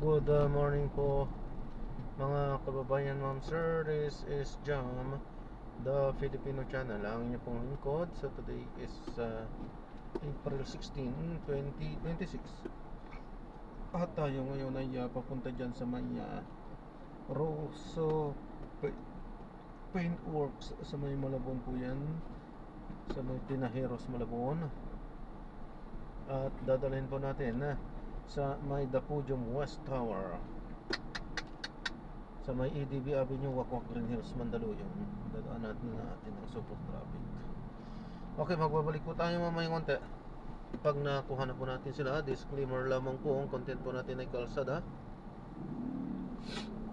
Good morning po mga kababayan, ma'am, sir. This is Jam, the Filipino channel, ang inyo pong lingkod. So today is April 16, 2026. At tayo ngayon ay papunta dyan sa may Rosso Paint Works sa may Malabon po yan, sa may Tinajeros, Malabon. At dadalhin po natin sa may Dapudium West Tower, sa may EDB Avenue, Wakwak, Green Hills, Mandaluyong. Dadaan natin ang super traffic. Okay, magbabalik po tayo mamaya konti. Pag nakuha na po natin sila, disclaimer lamang po, ang content po natin ay kalsada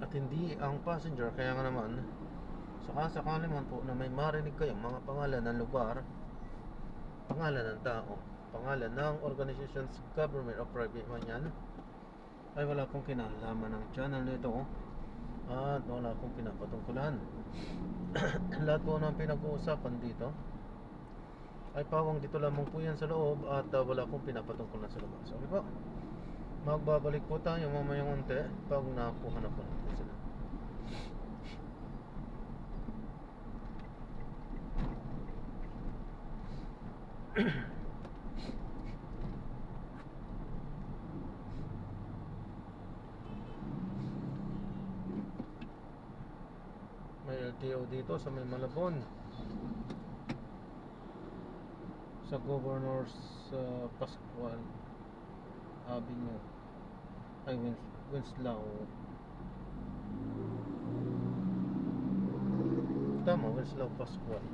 at hindi ang passenger. Kaya nga naman, sakasakali man po na may marinig kayong mga pangalan ng lugar, pangalan ng tao, pangalan ng organizations, government or private man yan, ay wala pong kinalaman ng channel nito at wala pong pinapatungkulan. Lahat po ng pinag-uusapan dito ay pawang dito lamang po yan sa loob at wala pong pinapatungkulan sa labas. Okay po, magbabalik po tayo mamayang unti pag nakuha na po natin sila. May LTO dito sa may Malabon, sa Governor's Pascual Avenue, ay Winslow. Tama, Winslow Pascual.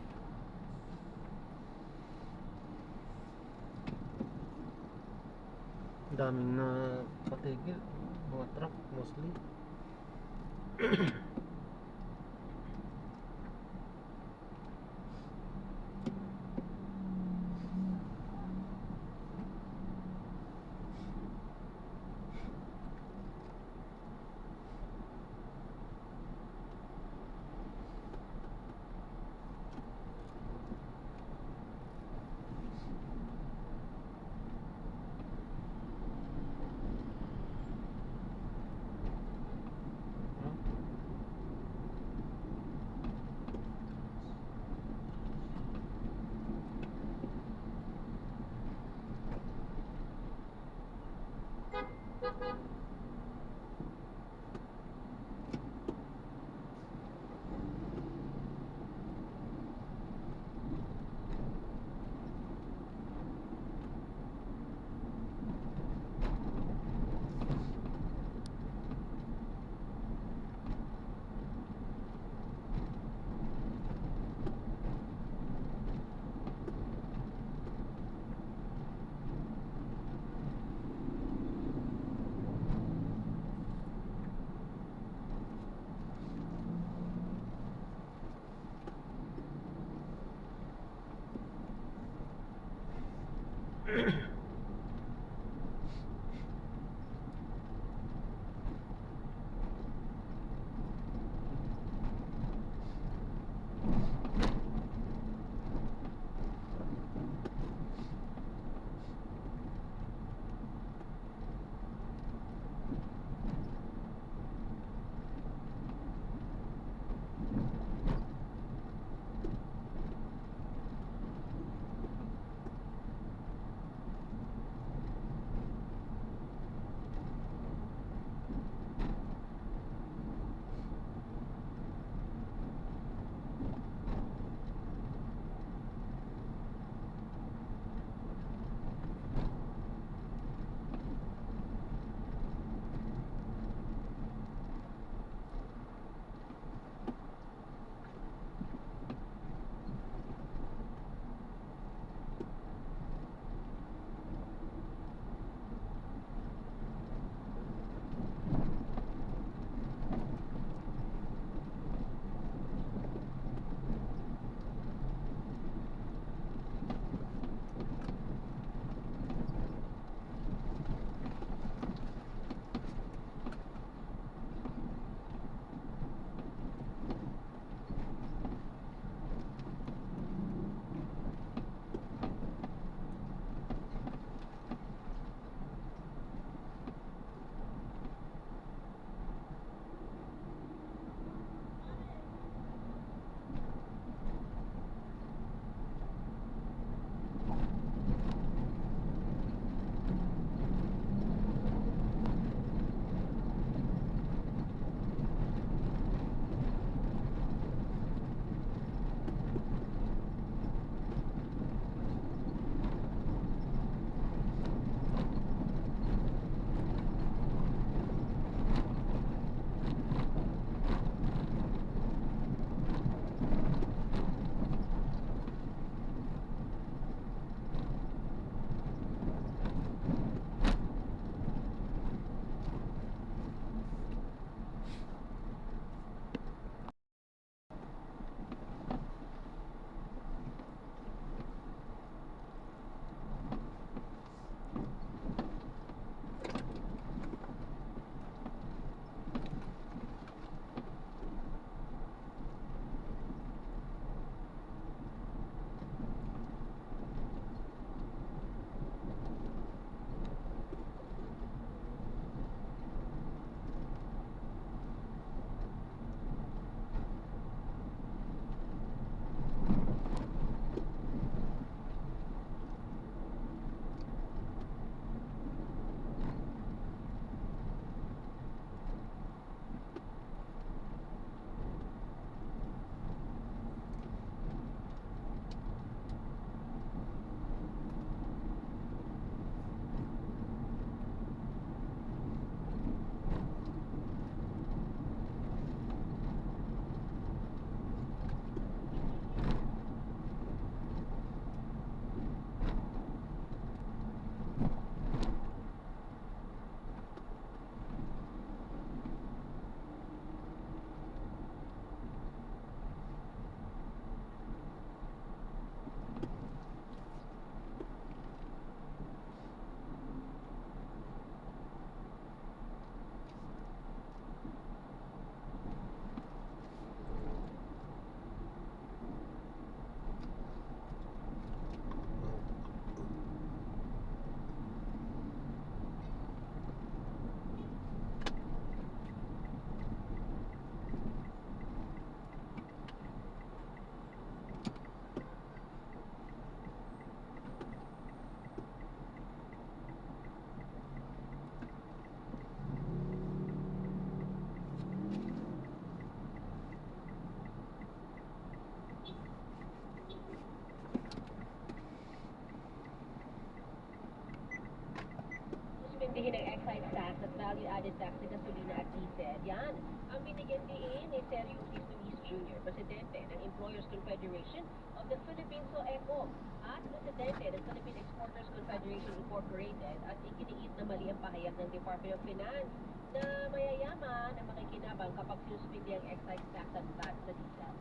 Daming na patigil, mga truck mostly. excise tax at value-added tax sa gasolina at diesel. Yan ang binigyan din ni Sergio Cristolis Jr., Presidente ng Employers Confederation of the Philippines o ECO at Presidente ng Philippine Exporters Confederation Incorporated at ikiniit na mali ang pahayag ng Department of Finance na mayayaman ang makikinabang kapag sinuspindi ang excise tax at VAT sa diesel.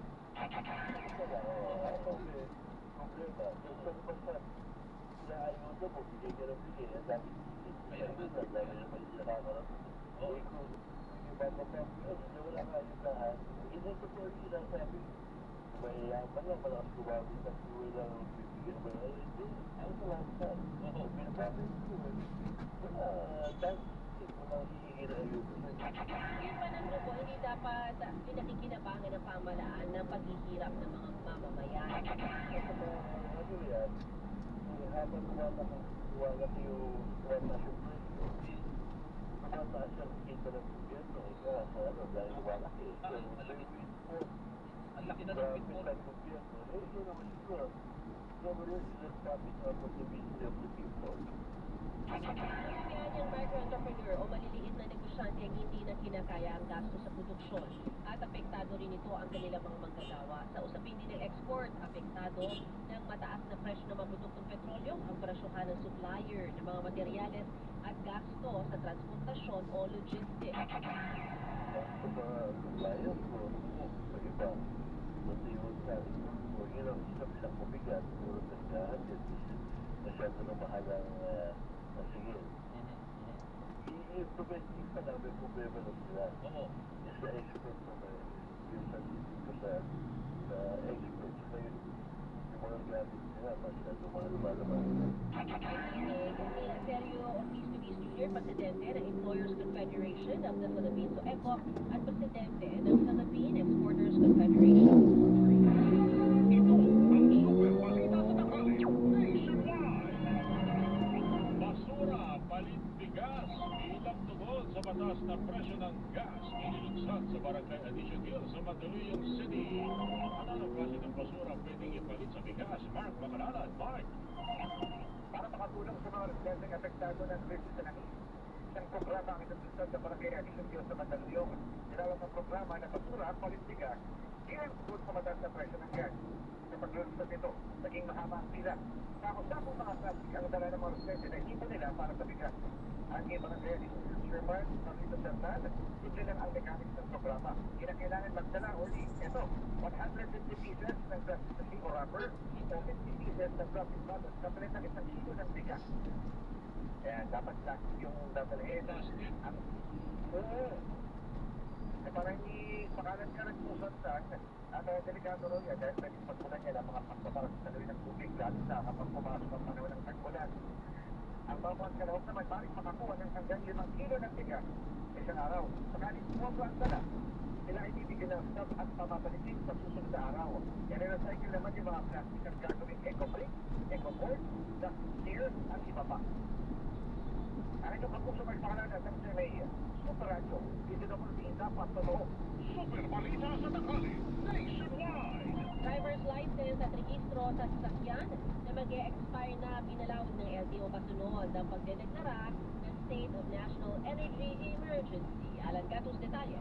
Yung panangro po, hindi dapat pinakikinabangan ng pamalaan ng paghihirap ng mga mamamayan. Ang laki na ng pitball. Kaya niyang micro-entrepreneur o maliliit na negosyante ang hindi na kinakaya ang gasto sa produksyon at apektado rin ito ang kanilang mga manggagawa. Sa usapin din ng export, apektado ng mataas na presyo ng mga produktong petrolyo ang presyohan ng supplier ng mga materyales at gasto sa transportasyon o logistics. Narinig ni Sergio Cristolis Jr., Presidente ng Employers Confederation of the Philippines o ECO at Presidente ng Philippine Exporters Confederation. Ito ang super balita sa tanghali nationwide. Basura, palit bigas, bilang tugon sa batas na presyo ng gas inilunsad sa Barangay Addition Hill sa Mandaluyong City. Anong klase ng basura pwedeng ipalit sa bigas? Mark Bacalaran, Mark. Para makatulong sa mga residenteng apektado ng krisis sa langis. Isang programa ang inutusan sa Barangay Addition Hill sa Mandaluyong. Tinawag ang programa na basura at palintigas bilang tugon sa mataas na presyo ng gas. Sa paglulusot nito, naging mahaba ang pila. Sako-sakong mga plastic ang dala ng mga residente na ipo nila para sa bigas. Ang Barangay Addition Hill Chairman, Marlito Sernan, simple lang ang mechanics ng programa. Kinakailangan magdala uli, ito, 150 pieces ng plastic o rubber o 50 pieces ng plastic bottles na palit ng 1 kilo ng bigas. Kaya dapat plastic yung dadalhin. Plastic? Oo. Para hindi pakalan ka nagpusantan at delikado rin yan dahil pwede pagkulan niya ng mga pagpaparas sa ng tubig lalo na kapag pumasok ang panahon ng tagkulan. Ang bawat kalahok naman maaaring makakuha ng hanggang 5 kilo ng bigas sa isang araw. Sakaling sumobra ang dala, sila ay bibigyan ng stock at pamabalikin sa susunod na araw. Yan ay recycle naman yung mga plastic ang gagawing eco-brick, eco-board, plastic stairs at iba pa. Ang inyong kapuso magpakalaga ng may Super Radio, dito na kung dapat totoo. Super balita sa tanghali nationwide. Driver's license at rehistro sa sasakyan na mag-e-expire na pinalawag ng LTO kasunod ang pagdedeklara ng State of National Energy Emergency. Alan Catus, detalye.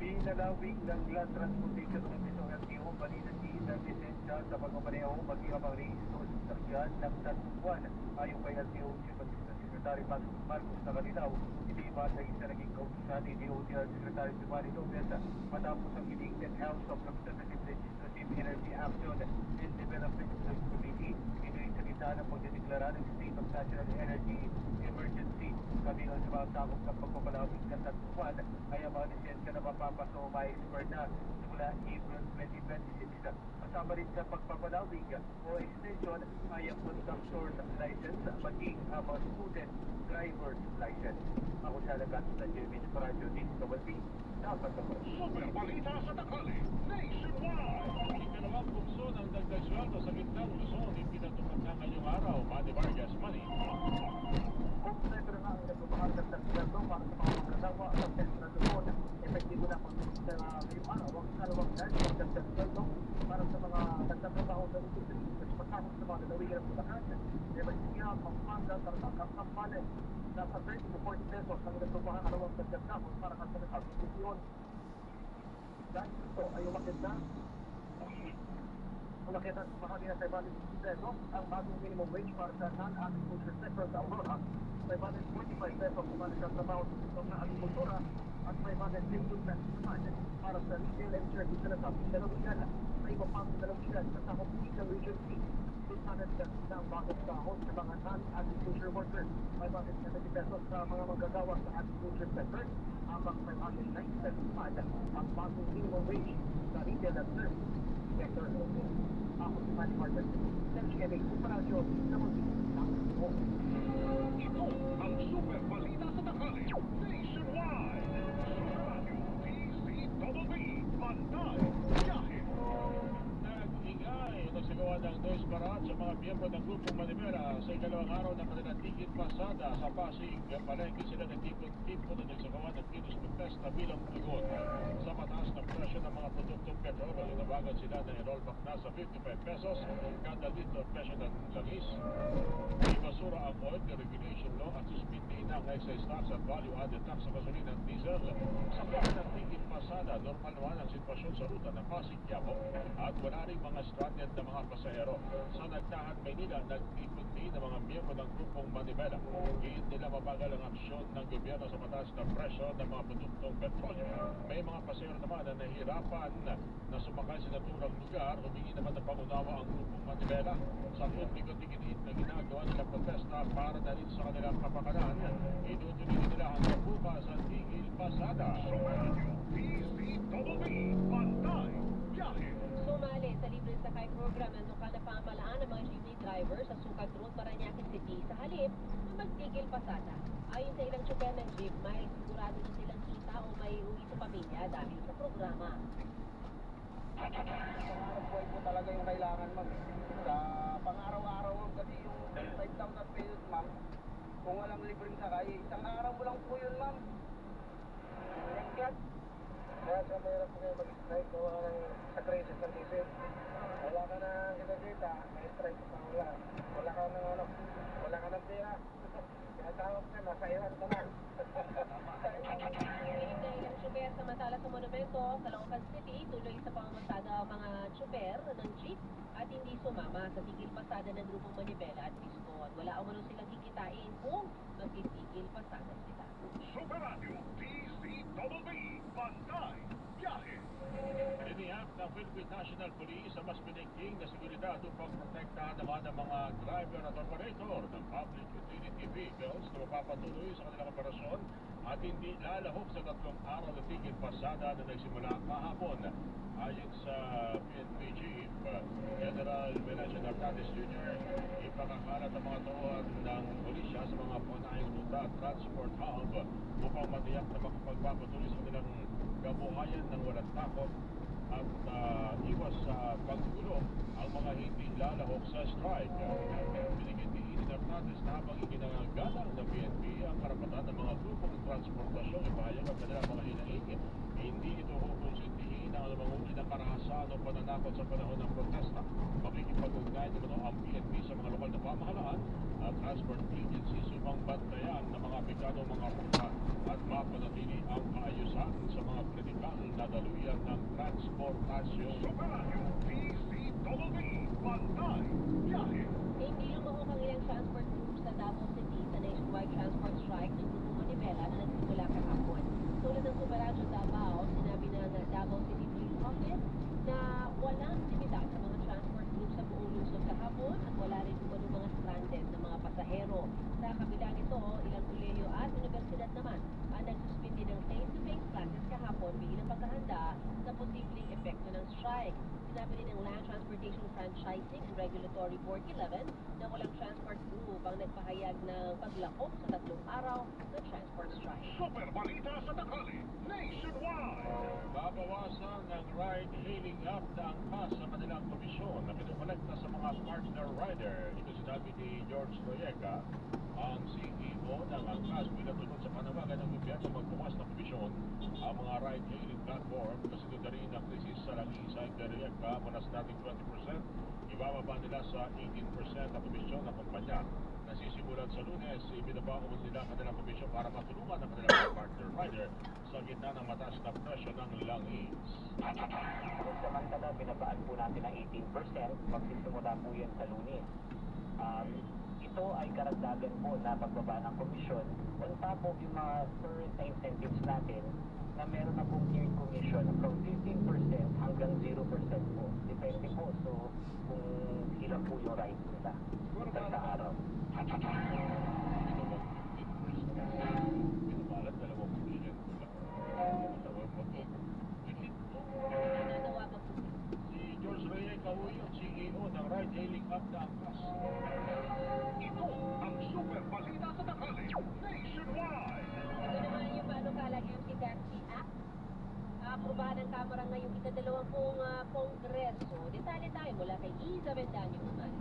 Pinalawig ng Land Transportation Office o LTO paninati ng lisensya sa pagmamaneho maging ang rehistro sa sasakyan ng 3 buwan. Ayon kay LTO Chief Assistant Secretary Marcos Nakalilaw, hindi basa isa naging kautusan ni DOTR Secretary Giovanni Lopez matapos ang elected House of Representative Legislative Energy Action and Development Committee. Ito'y sa gitna ng pagdedeklara ng State of National Energy Emergency. Kabilang sa mga sakop ng pagpapalawig ng 3 buwan ay ang mga lisensya na mapapaso o ma-expire na simula April 2026. Kasama rin sa pagpapalawig o extension ay ang conductor's license maging ang mga student driver's license. Ako siya nagkatong na Jeremy Sparadio, DWB, dapat ako. Super balita sa tanghali nationwide. Ikalawang bukso ng dagdag sweldo sa Gitnang Luzon ipinatupad na ngayong araw, Manny Vargas Money. Kompleto na nga ang nagbabahal ng tagsweldo para sa mga magkagawa at Central Luzon. Epektibo na pag sa ngayong araw, ang ikalawang dahil ng dagdag sweldo para sa mga nagtatrabaho sa Luzon. At pasahod sa mga nalawigan ng Bulacan, Evangelia, Pampanga, Tarlac, Kampales, nasa 30 to 40 pesos ang nagtumahan kalawang dagdag tapos para ka sa nagkakasyon. Dahil ito ay umakit na mahali na 550 pesos ang bagong minimum wage para sa non-agriculture sector sa Aurora. 545 pesos kung sa trabaho sa sektor na agrikultura at 515 pesos naman para sa retail and service na nasabi sa Luzon. Sa iba pang Luzon sa Tahong ng Region 3, 600 pesos na ang bagong sahod sa mga non-agriculture workers. 570 pesos sa mga magagawa sa agriculture sector. Habang 590 pesos naman ang bagong minimum wage sa retail and service sector sa Luzon. Ako si Manny Martin, sa GMA Superasyon na mag-iisang Ito ang Super Balita sa Tanghali Nationwide. DZWB, Pantay, Biyahe. Nag-ingay nagsagawa ng noise parade sa mga miyembro ng Grupong Manibela sa ikalawang araw ng kanilang tigit pasada sa Pasig. Palengke sila nagtipon-tipon na nagsagawa ng Kinos Protesta bilang tugon sa mataas na presyo ng mga produktong petrolo. Nawagan sila na i-rollback na sa 55 pesos kada litro presyo ng langis. Ibasura ang oil deregulation law at suspindi ng excise tax at value-added tax sa gasolina at diesel. Sa kaya ng tigit pasada, normal naman ang sitwasyon sa ruta ng Pasig-Quiapo at wala rin mga stranded na mga pasahero. Sa Nagtahan, Maynila, nagtipon din ng mga miyembro ng Grupong Manibela. Giit nila mabagal ang aksyon ng gobyerno sa mataas na presyo ng mga produktong petrolyo. May mga pasahero naman na nahihirapan na sumakay sa naturang lugar. Humingi naman ng pangunawa ang Grupong Manibela sa bigot-tigit na ginagawa nilang protesta para na rin sa kanilang kapakanan. Inutuloy nila hanggang bukas ang tigil pasada. DZWB, Pantay, Biyahe. Sumali sa libre sakay program ng lokal na pamahalaan ng mga jeepney driver sa Sukat Road, Parañaque City sa halip na magtigil pasada. Ayon sa ilang tsuper ng jeep, may sigurado na silang kita o may uwi sa pamilya dahil sa programa. Pangarap buhay po talaga yung kailangan, ma'am. Sa pang-araw-araw, ma'am, kasi yung 5,000 pesos, ma'am, kung walang libreng sakay, isang araw mo lang po yun, ma'am. Kaya sa mahirap po kayo mag-strike, gawa ka ng sa crisis ng diesel. Wala ka na kinagita, may strike pa wala. Wala ka ng ano, wala ka ng pera. Kaya tawag ka, nasa Iran ka na. Piling na ilang tsuper samantala sa monumento sa Caloocan City, tuloy sa pamamasada ang mga tsuper ng jeep at hindi sumama sa tigil pasada ng Grupong Manibela at Piston. Wala umano silang kikitain kung magtitigil pasada sila. Super Radio DZWB, Pantay, Biyahe. Iniyak ng Philippine National Police ang mas pinigting na seguridad upang protektahan naman ang mga driver at operator ng public utility vehicles na mapapatuloy sa kanilang operasyon at hindi lalahok sa 3 araw na tigil pasada na nagsimula kahapon. Ayon sa PNP Chief General Menacio Nartates Jr., ipakakalat ang mga tuwan ng pulisya sa mga panahing ruta at transport hub upang matiyak na makapagpapatuloy sa kanilang kabuhayan ng walang takot at iwas sa paggulo ang mga hindi lalahok sa strike. Binigyan din ni Nartates na habang iginagalang ng PNP ang karapatan ng mga grupong transportasyon ipahayag ang kanilang mga hinaing. Hindi ito kukonsintihin ang uri ng karahasan o pananakot sa panahon ng protesta. Makikipag-ugnay naman ang PNP sa mga lokal na pamahalaan at transport agencies upang bantayan ng mga aplikado mga ruta at mapanatili ang kaayusan sa mga kritikal na daluyan ng transportasyon. Super Radio DZWB, Pantay, Biyahe. Hindi lumahok ang ilang transport groups sa Davao City sa nationwide transport strike ng Grupong Manibela na nagsimula kahapon. Tulad ng Superadyo Davao, sinabi ng Davao City Police Office na walang aktibidad sa mga transport groups sa buong lungsod kahapon at wala rin umano mga stranded na mga pasahero. Sa kabila nito, ilang kolehiyo at universidad naman ang nagsuspindi ng face-to-face classes kahapon bilang paghahanda sa posibleng epekto ng strike. Sinabi rin ng Land Transportation Franchising and Regulatory Board 11 na walang transport group ang nagpahayag ng paglakop sa 3 araw ng transport strike. Super Balita sa Tanghali Nationwide. Babawasan ng ride-hailing app na angkas sa kanilang komisyon na pinukolekta sa mga partner rider. Ito sinabi ni George Loyeca, ang CEO ng angkas bilang tunod sa panawagan ng gobyerno magbukas ng komisyon ang mga ride-hailing platform kasi doon na rin ang krisis sa langisa ng Loyeca mula sa dating 20%, ibababa nila sa 18% ang komisyon ng kumpanya. Nasisimulan sa Lunes, ibinaba umon nila ang kanilang komisyon para matulungan ang kanilang mga partner rider sa gitna ng mataas na presyo ng langis. Kung samantala, binabaan po natin ang 18%, magsisimula po yan sa Lunes. Ito ay karagdagan po na pagbaba ng komisyon on top of yung mga current na incentives natin na meron na pong tiered commission from 15% hanggang 0% po. Depende po so kung ilan po yung rides nila sa araw. Binabalan 2% lang. Nananawagan po. Si George Reyes Cahuyo, CEO ng ride-hailing app na Angkas. Ito ang super balita sa tanghali nationwide. Ito naman yung panukalang MC Taxi Act. Aprobahan ng Kamara ngayong ika-20 Kongreso. Detalye tayo mula kay Isa Bendaño Umali.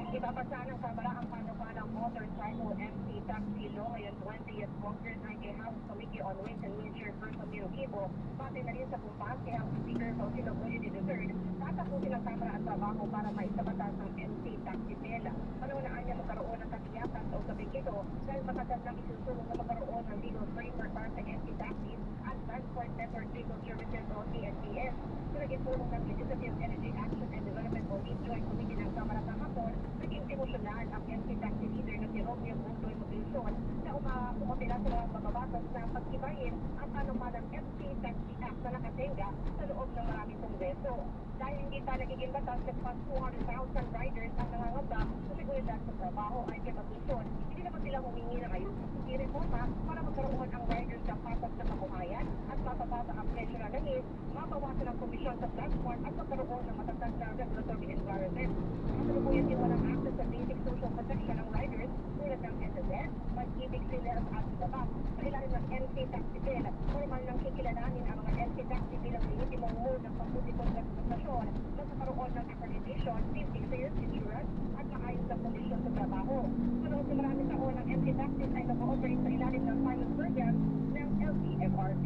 Ipapasa ng Kamara ang panukalang motorcycle MC Taxi Law ngayong 20th Congress ng House Committee on Ways and Means Chairperson Miro Kibo. Pati na rin sa kumpas kay House Speaker Faustino Boyede III. Tatapusin ng Kamara ang trabaho para maisabatas ng MC Taxi Bill. Panunaan niya magkaroon ng katiyakan sa usaping ito dahil matagal nang isusulong na magkaroon ng legal framework para sa MC Taxis at Transport Network Legal Services o TNTS. Pinag-isulong ng Legislative Energy Action and Development o Joint Committee ng Kamara kahapon, naging demosyonal ang MC Taxi leader na si Romeo Bondoy Mobilson na umapila sa mga mababatas na pag-ibayin ang panumalang MC Taxi Act na nakatenga sa loob ng maraming kongreso. Dahil hindi pa nagiging batas sa past 200,000 riders ang nangangamba sa seguridad sa trabaho ay kay Mobilson, hindi naman sila humingi ng ayusin sa reforma para magkaroon ang riders ng patas na kabuhayan at mapababa ang presyo ng langis, mabawasan ang komisyon sa transport at magkaroon ng matatag na regulatory environment. Kasalukuyan din walang access sa basic social protection ng riders tulad ng SSS, pag-ibig sila at iba. Sa ilalim ng MC Taxi Bill, formal nang kikilalanin ang mga MC Taxi bilang lehitimong mode ng pagtutikong transportasyon na magkaroon ng accreditation, safety clearance, insurance at maayos na kondisyon sa trabaho. Sa loob ng maraming taon ng MC Taxis ay nag-ooperate sa ilalim ng pilot program ng LTFRB.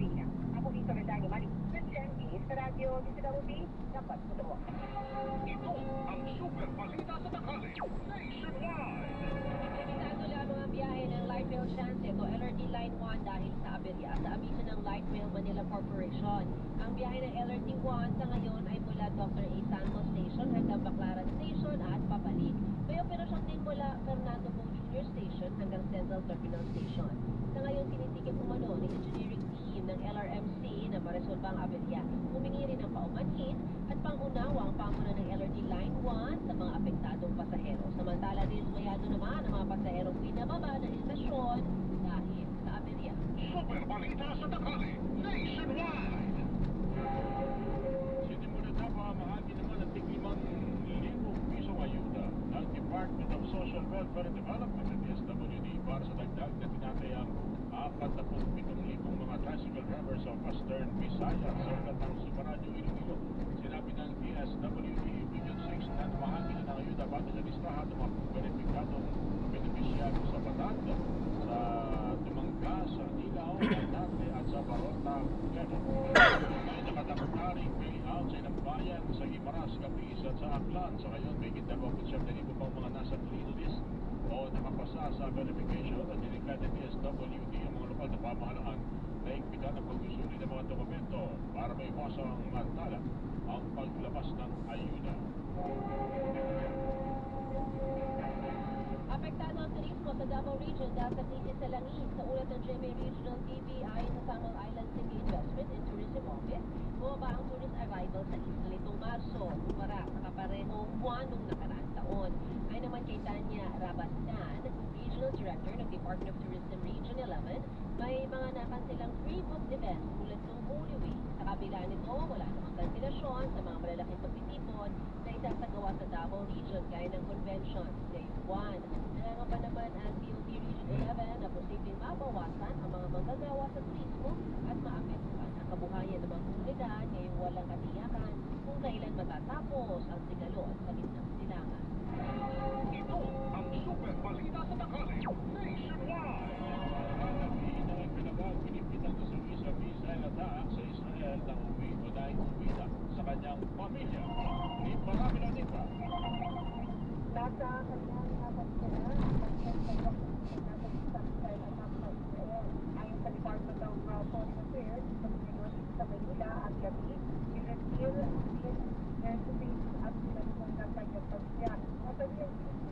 Ako dito rin Dani Mali, ng GMP sa radyo DCWB, dapat tutuwa. Ito ang super balita sa tanghali nationwide. Limitado lamang ang biyahe ng Light Rail Transit o LRT Line 1 dahil sa aberya sa abiso ng Light Rail Manila Corporation. Ang biyahe ng LRT 1 sa ngayon ay mula Dr. A. Santos Station hanggang Baclaran Station at papalik. May operasyon din mula Fernando Poe Jr. Station hanggang Central Terminal Station. Sa ngayon, sinisikip umano ng engineering team ng LRMC na maresolba ang aberya. Humingi rin ng paumanhin at pangunawa ang pamunan ng LRT Line 1 sa mga apektadong pasahero. Samantala din, sumayado naman ang mga pasaherong pinababa ng istasyon dahil sa aberya. Super balita sa tanghali nationwide. Sinimulan na pamahagi naman ng tig-5,000 ayuda ng Department of Social Welfare and Development at SWD para sa dagdag na tinatayang 47,000 mga tricycle drivers of Western Visayas sa ulat ng Superradyo Iloilo. Sinabi ng DSWD Region 6 na namahagi na ng ayuda base sa listahan ng mga benefikadong benepisyado sa Bataan, sa Tumangga, sa Ilaw, Mandate at sa Barota, Quezon. May nakatangtaring payout sa ilang bayan sa Guimaras, Capiz at sa Aklan. Sa ngayon, may 27,000 pang mga nasa clean list o nakapasa sa verification at dinikad ng DSWD ang mga lokal na pamahalaan na higpitan ang pag-usuli ng mga dokumento para may iwasang mantala ang paglabas ng ayuda. Apektado ang turismo sa Davao Region dahil sa krisis sa langis. Sa ulat ng GMA Regional TV ayon sa Samar Island City Investment and Tourism Office, bumaba ang tourist arrival sa isla nitong Marso kumpara sa kaparehong buwan nung nakaraang taon. Ay naman kay Tanya Rabastan, Regional Director ng Department of Tourism Region 11, may mga nakansilang pre-booked events tulad ng Holy Week. Sa kabila nito, wala namang kansilasyon sa mga malalaking pagtitipon na isasagawa sa Davao Region gaya ng convention ngayong buwan. Nangangamba naman ang DOT Region 11 na posibleng mabawasan ang mga manggagawa sa turismo at maapektuhan ang kabuhayan ng mga komunidad ngayong walang katiyakan kung kailan matatapos ang sigalot sa gitnang silangan. Ito ang super balita sa tanghali nationwide. Ang pinabag, pinipitan na sa Israel attack sa Israel na uwi o dahil uwi na sa kanyang pamilya. Ni Marami na Nipa. Nasa kanyang kapatid Foreign Affairs, Pag-Inos sa Manila at Gabi, Director Mercedes at Sinasong ng kanyang pagsiya. At ang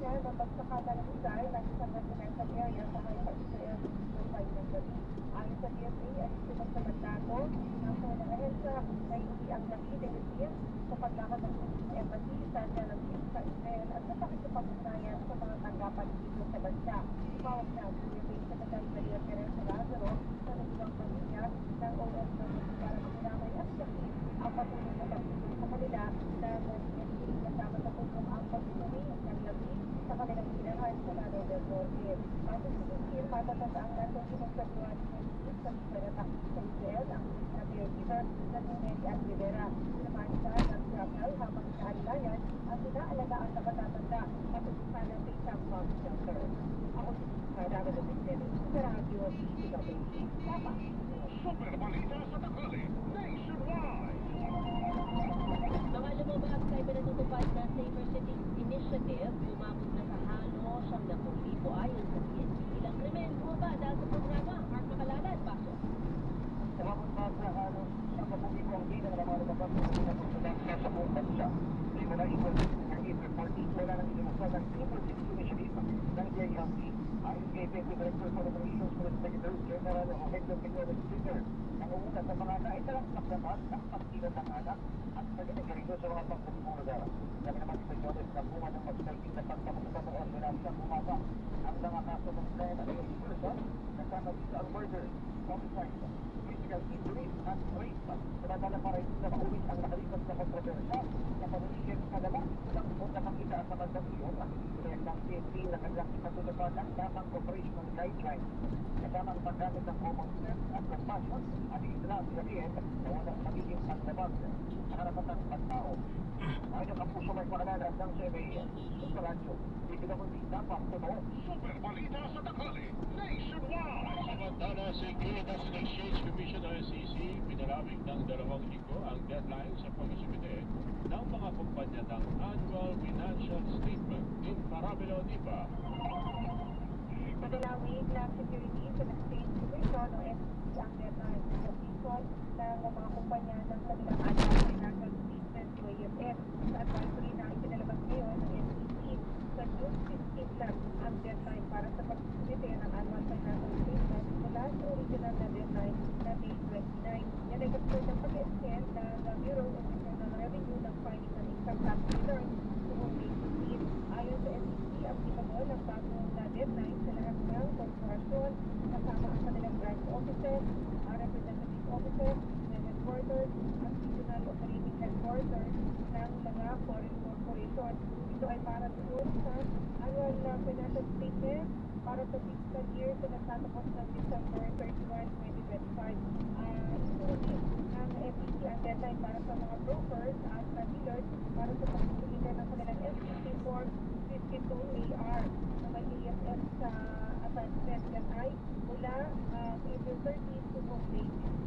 niya na pagsakada ng Israel at isang residential area sa Haifa-Israel Mumbai ng Gabi. Ayon sa DFA, ay sinagsamantado ng mga ahensya na hindi ang Gabi Director sa paglakad ng embassy sa Tel Aviv sa Israel at sa pakikipag-ugnayan sa mga tanggapan dito sa bansa. Tumawag na ang DFA sa Madal Maria Teresa Lazaro sa nagulang pamilya ng OFW para magnamay at sakin ang patuloy na pagtulong sa kanila na DFA kasama sa tulong ang pagtulong ng Gabi sa kanilang ginahan sa Lano del Norte. At sa sinisir, matatandaan natin yung February 28 sa Pinatak sa Israel ang na caregiver na si Mary Ann Rivera. Naman siya nag-travel habang sa Alilayan at inaalagaan na matatanda at sana sa isang mom shelter. Ako si Sarada de Vicente sa Radio DWD. Tama. Super balita sa tanghali nationwide. Mga lumabas sa ipinatutupad na Safer Cities Initiative, umabot na sa halos 10,000 ayon sa PNP. Ilang krimen bumaba dahil sa programa. Mark Makalalad, Paso. Umabot na sa halos 10,000 ang bilang na mga lumabas sa pagkakulang sa buong bansa. May mula ikot ng April 14, wala nang ilumusad ang Safer Cities Initiative ng JLP. Ayon kay Deputy Director for Operations for the Secretary General o Hector Piñones Jr. ang umuna sa mga naitalang naklaman ng pagkilan ng anak at pag-inerito sa mga pagpupong lugar. Sabi naman si Piñones na bunga ng magsalting na pagpapagpapag sa oras ng umaga ang mga kaso ng plan at person kasama dito ang murder, homicide, physical injuries at rape. Samadala pa rin na mauwis ang nakalipas na kontrobersya sa pamilyan sa dala ng unang makita sa bandang iyon. Kaya ng PNP na kanyang ipatutupad ang tamang operational guidelines kasama ang paggamit ng common sense at compassion at Islam sabihin na walang magiging paglabag sa karapatang pagtao. Ayon ang puso may pakalanan ng CBA sa radyo, DWD dapat totoo. Super balita sa tanghali nationwide. Samantala, Securities and Exchange Commission o SEC, pinalamig ng 2 linggo ang deadline sa pag-isumite ng mga kumpanya ng Annual Financial Statement in Parabelo, Nipa. Madalawig na Securities and Exchange Commission o SEC ang deadline sa submission ng mga kumpanya ng kanilang annual financial statement o AFS sa advisory na ipinalabas ngayon ng SEC. Sa June 15 lang ang deadline para sa pag-submit ng annual financial statement mula sa original na deadline na May 29. Yan ay kasunod ng pag-extend ng Bureau of Internal Revenue ng filing ng income tax returns noong May 15. Ayon sa SEC, applicable ang bagong deadline sa lahat ng korporasyon kasama ang kanilang branch offices, representative offices, headquarters, at regional operating headquarters ng mga foreign corporation. Ito ay para doon sa annual financial statement para sa fiscal year na nagtatapos ng December 31, 2025. Isulit ng FEC ang deadline para sa mga brokers at dealers para sa pagsusulitan ng kanilang SEC Form 52AR na may AFS sa attachment yan ay mula April 30 to May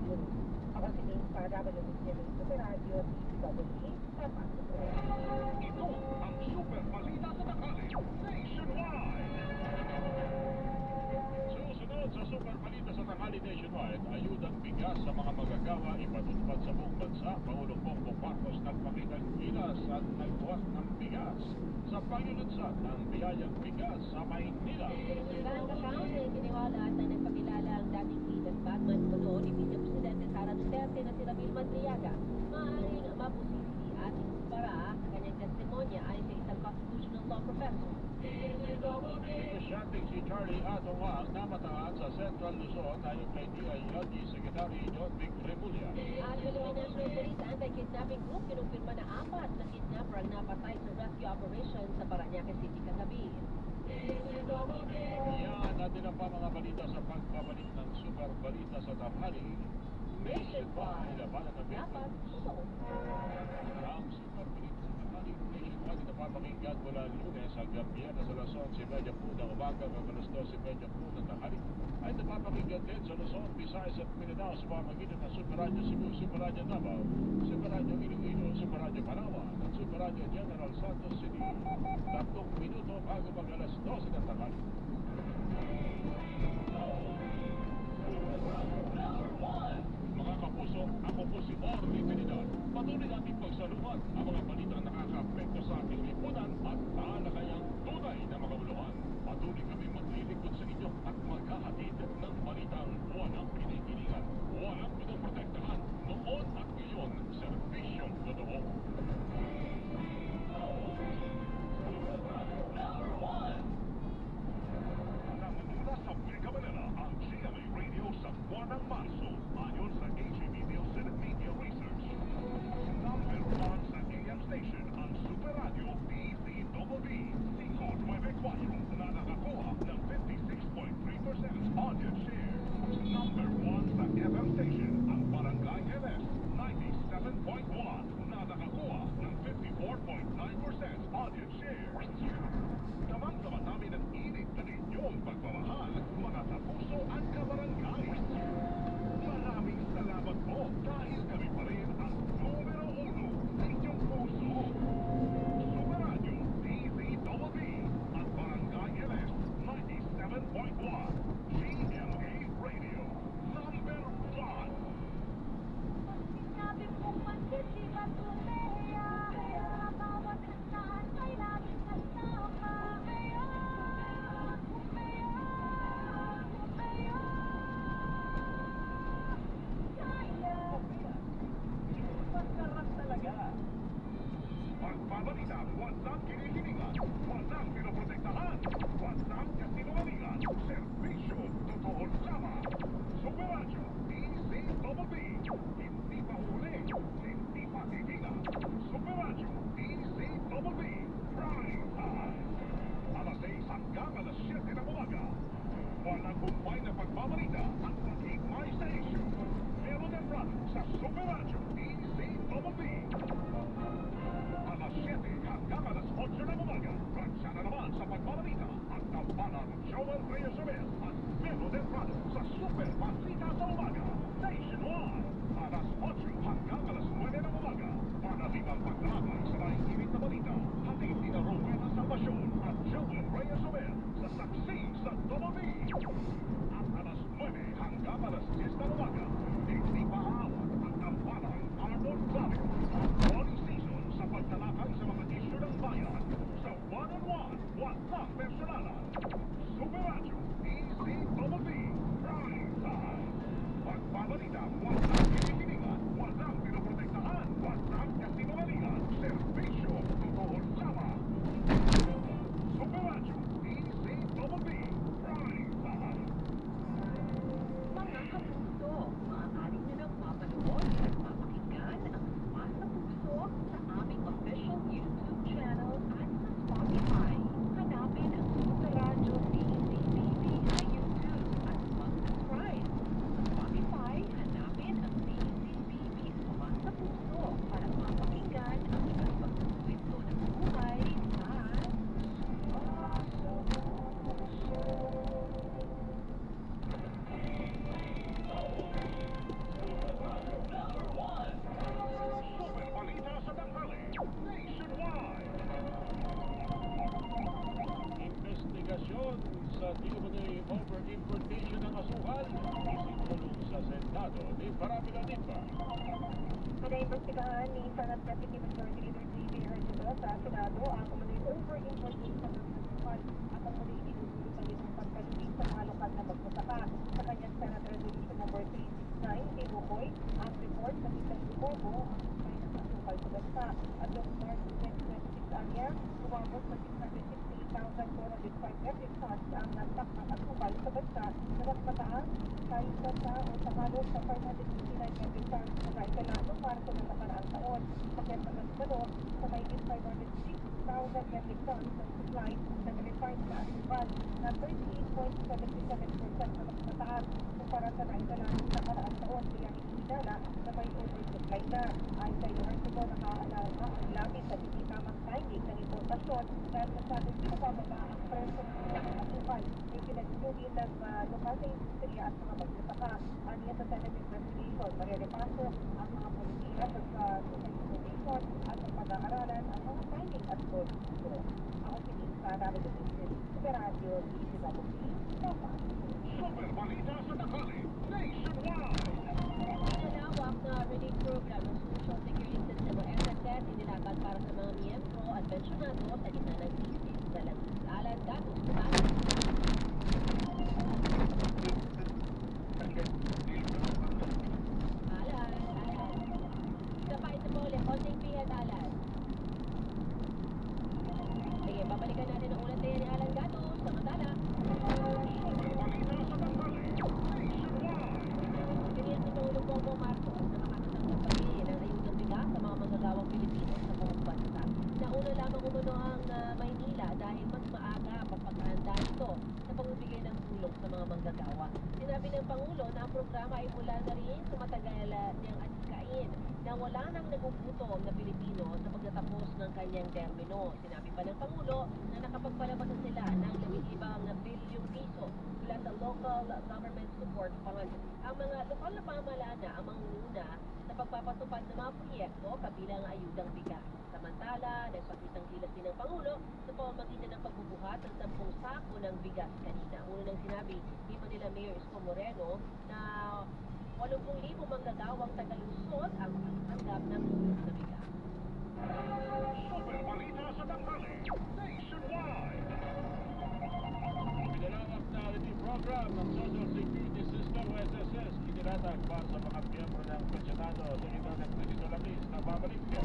15. Ako si Ding para WBCM sa Radio DWD. Tama. Ito ang super balita sa tanghali nationwide. Susunod sa Super Balita sa Tanghali Nationwide, ayudang bigas sa mga magagawa ipatutupad sa buong bansa. Pangulong Bongbong Marcos nagpakitang gilas at nagbuhat ng bigas sa panglunsad ng biyayang bigas sa Maynila. Bank account ay kiniwala at na nagpakilala ang dating lead at Batman Puno ni Vice Presidente Sara Duterte na si Ramil Madriaga. Maaaring mabusisi at ikumpara sa kanyang testimonya ayon sa isang constitutional law professor. Negosyanteng si Charlie Atong ang namataan sa Central Luzon ayon kay DILG Secretary John Vic Remulla. At Philippine National Police Anti-Kidnapping Group kinumpirma na 4 na kidnapper ang napatay sa rescue operation sa Parañaque City kagabi. Yan natin ang pa mga balita sa pagbabalik ng Super Balita sa Tanghali Nationwide. Labanan ng Dapat totoo. Ang Super Balita sa Tanghali Nationwide ito papakinggan mula Lunes hanggang Biyernes sa alas 11:30 po ng umaga hanggang alas 12:30 po ng tanghali. Ay napapakinggan din sa Luzon, Visayas at Mindanao sa pamamagitan ng Super Radio Cebu, Super Radio Davao, Super Radio Iloilo, Super Radio Palawan at Super Radio General Santos City. 3 minuto bago mag alas 12 ng tanghali. Joel Reyes-Abel at Memo Delgado sa Super Balita sa Umaga. Nationwide. Alas 8 hanggang alas 9 ng umaga. Panatigang paglalakay sa mahihilig na balita. Hatid ni Rowena Salvacion at Joel Reyes-Abel sa Saksi sa Double B. At alas 9 hanggang alas 10 ng umaga. Hindi paawat ang tambalang Arnold Clario at Bonnie Season sa pagtalakay sa mga isyu ng bayan. Sa one-on-one, walang personalan. Super Radio, Easy Double B, Prime Time. Pagbabalita, walang kinikilingan, walang pinoprotektahan, walang kasinungalingan, serbisyo, totoo lamang. Super Radio, Easy Double B, Prime Time. Mga kapuso, maaari nyo nang mapanood at mapakinggan ang Masa Puso sa aming official YouTube channel at sa Spotify. Hanapin ang Super Radio DZBB sa YouTube at mag-subscribe. Sa Spotify, hanapin ang DZBB Masa Puso para mapakinggan ang iba't ibang kwento ng buhay sa Super Balita sa Tanghali, Nationwide. Investigasyon sa di-umano'y over-importation ng asukal. Isinulong sa Senado ni Paramila Nipa. Pinaimbestigahan ni Senate Deputy Majority Leader J.B. Herjavec sa Senado ang umunoy over-importation ng asukal at ang muli inusulong ng itong pagkaluwi sa mga lokal na magsasaka. Sa kanyang Senate Resolution number 369, tinukoy ang report na isang lumobo ang supply ng asukal sa bansa. At noong March 2026 anya, umabot sa 668,405 metric tons ang natak ng asukal sa bansa na mas mataas kaysa sa o sa halos sa 569 metric tons na naitala noong Marso ng nakaraang taon. Pagkat naman ito sa mahigit 506,000 metric tons ng supply ng refined na asukal na 38.77% na mas mataas kumpara sa naitala noong nakaraang taon. Kaya iniinala na may oversupply na. Ayon sa University nakaalala ang labis sa hindi tamang timing ng importasyon dahil masyadong pinabababa ang presyo ng asukal ay pinagsuhin ng lokal na industriya at mga magsasaka. Aniya sa Senate investigation, marirepaso ang mga politika sa information at ang pag-aaralan ang mga timing at produto. Ako si Lisa, Navigating Super Radio, DCWP, Papa. Super Balita sa Tanghali, Nationwide. Malawak na relief program ng Social Security System o SSS inilatag para sa mga miyembro at pensyonado sa gitna ng krisis sa Alan Gatos, Alan. Kapait na po ulit, konting pihit, Alan. Sige, babalikan natin ang ulat na yan ni Alan Gatos. Samantala, Super Balita sa Tanghali, Nationwide. Ganyan si Pangulong Bongbong Marcos na makakasang magpahingin ng ayudang bigas sa mga manggagawang Pilipino sa buong bansa. Nauna lamang umuno ang Maynila dahil mas maaga ang pagpapahanda nito sa pagbibigay ng tulong sa mga manggagawa. Sinabi ng Pangulo na ang programa ay mula na rin sa matagal niyang adhikain na wala nang nagugutom na Pilipino sa pagtatapos ng kanyang termino. Sinabi pa ng Pangulo na nakapagpalabas na sila ng 15 bilyong piso mula sa Local Government Support Fund. Ang mga lokal na pamahalaan ang mangunguna sa pagpapatupad ng mga proyekto kabilang ang ayudang bigas. Samantala, nagpakitang gilas din ng Pangulo sa pamamagitan ng pagbubuhat ng 10 sako ng bigas kanina. Una nang sinabi ni Manila Mayor Isko Moreno na 80,000 manggagawang Tagalusod ang tatanggap ng tulong sa bigas. Super Balita sa Tanghali, Nationwide. Pinalawak na relief program ng Social Security System o SSS inilatag para sa mga miyembro ng pensyonado sa gitna ng krisis o labis na babalik. Si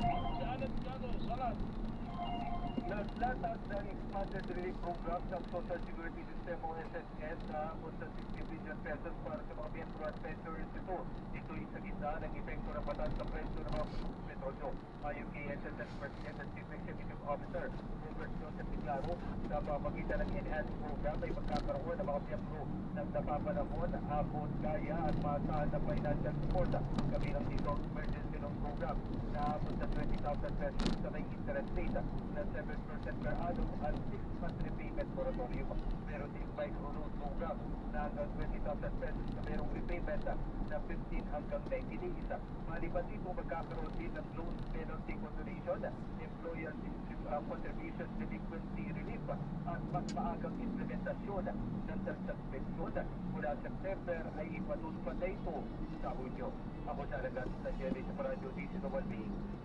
Alan Gatos, Alan. Naglatag ng expanded relief program ng Social Security System o SSS na abot sa 60 billion pesos para sa mga miyembro at pensioners nito. Ito'y sa gitna ng epekto ng pataas sa presyo ng mga petrolyo. Ayon kay SSS President at Chief Executive Officer Robert Joseph Claro, sa pamagitan ng enhanced program ay magkakaroon ng mga miyembro ng napapanahon, abot, kaya at maasahan na financial support. Kabilang dito ang emergency loan ng program na abot sa 20,000 pesos sa may interest rate na 7% per annum at 6-month repayment moratorium. Meron ding microloan program na hanggang 20,000 pesos na merong repayment na 15 hanggang 90 days. Maliban dito, magkakaroon din ng loan penalty consolidation, employer contribution delinquency relief at mas maagang implementasyon ng dagdag pensyon mula September ay ipatutupad na ito sa Hunyo. Ako talagang sa Jerry sa Radyo DC1B,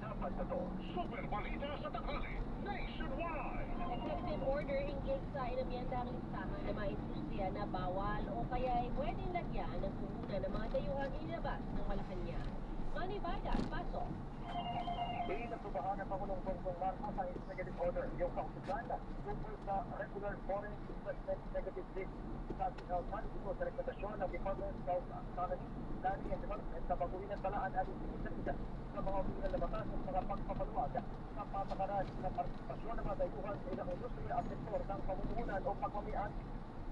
dapat sa to. Super balita sa tanghali, nationwide. Executive order hinggil sa inamyendang listahan ng mga industriya na bawal o kaya ay pwedeng lagyan ng puhunan ng mga dayuhang inilabas ng Malacanang. Manny Vargas, pasok. Inatubahan ng Pangulong Bongbong Marcos ang executive order yung kautusan tungkol sa regular foreign investment negative list sa sinalman dito sa rekomendasyon ng Department of Economy, Planning and Development sa baguhin ng talaan at isinisa sa mga opisyal na batas at mga pagpapaluwag sa patakaran ng partisipasyon ng mga dayuhan sa ilang industriya at sektor ng pamumuhunan o pagmamiyaan.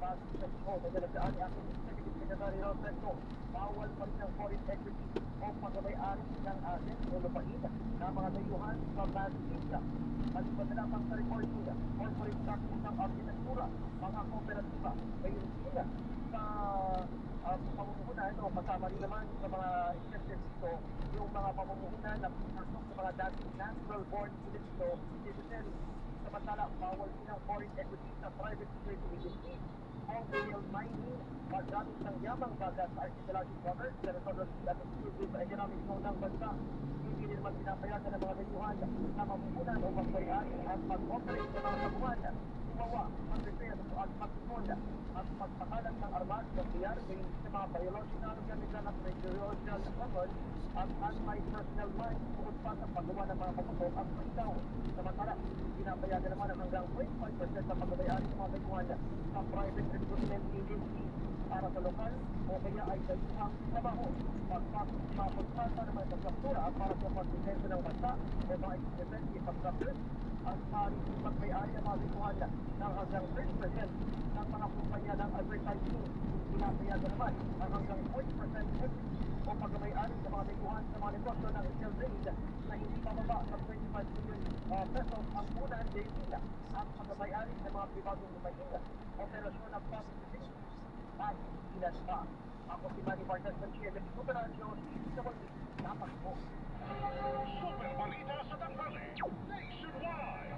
Sa ito, na dalagaan ni aking Executive Secretary Ron Recto, bawal pa rin ang foreign equity o pagmamay-ari ng asin o lupain na mga dayuhan sa Bansinga. At iba na lamang sa reporting, corporate tax ng arkitektura, mga kooperatiba, mayroon sila sa pamumuhunan o kasama rin naman sa mga incentives dito yung mga pamumuhunan na pinasok sa mga dating natural-born Filipino citizens. Samantala, bawal din ang foreign equity sa private security agencies, wholesale mining, paggamit ng yamang bagat sa archipelagic commerce, territorial at exclusive economic zone ng bansa. Hindi rin naman pinapayagan ng mga dayuhan na mamuhunan o magbayari at mag-operate sa mga sabungan, gumawa, mag-repair at mag-ipon at magpakalat ng armas ng biyar gayon sa mga biological, chemical at meteorological weapons at anti-personnel mines bukod pa sa paggawa ng mga paputok at paitaw. Samantala, pinapayagan naman ang hanggang 0.5% sa pagbabayari ng mga dayuhan sa private recruitment agency para sa lokal o kaya ay dayuhang trabaho. Pagpasok sa mga kontrata ng mga infrastruktura para sa pagdefensa ng bansa o mga defense infrastructure at maaaring pagbayari ng mga dayuhan ng hanggang 30% ng mga kumpanya ng advertising. Pinapayagan naman ang hanggang 40% o pagbabayari ng mga dayuhan sa mga negosyo ng retail trade na hindi pababa sa 25 million pesos ang unang dayuhan at pagbabayari ng mga pribadong lumahinga, operasyon ng public service at ilan pa. Ako si Manny Vargas ng GMA Super Radio, dapat po. Super balita sa tanghali, nationwide.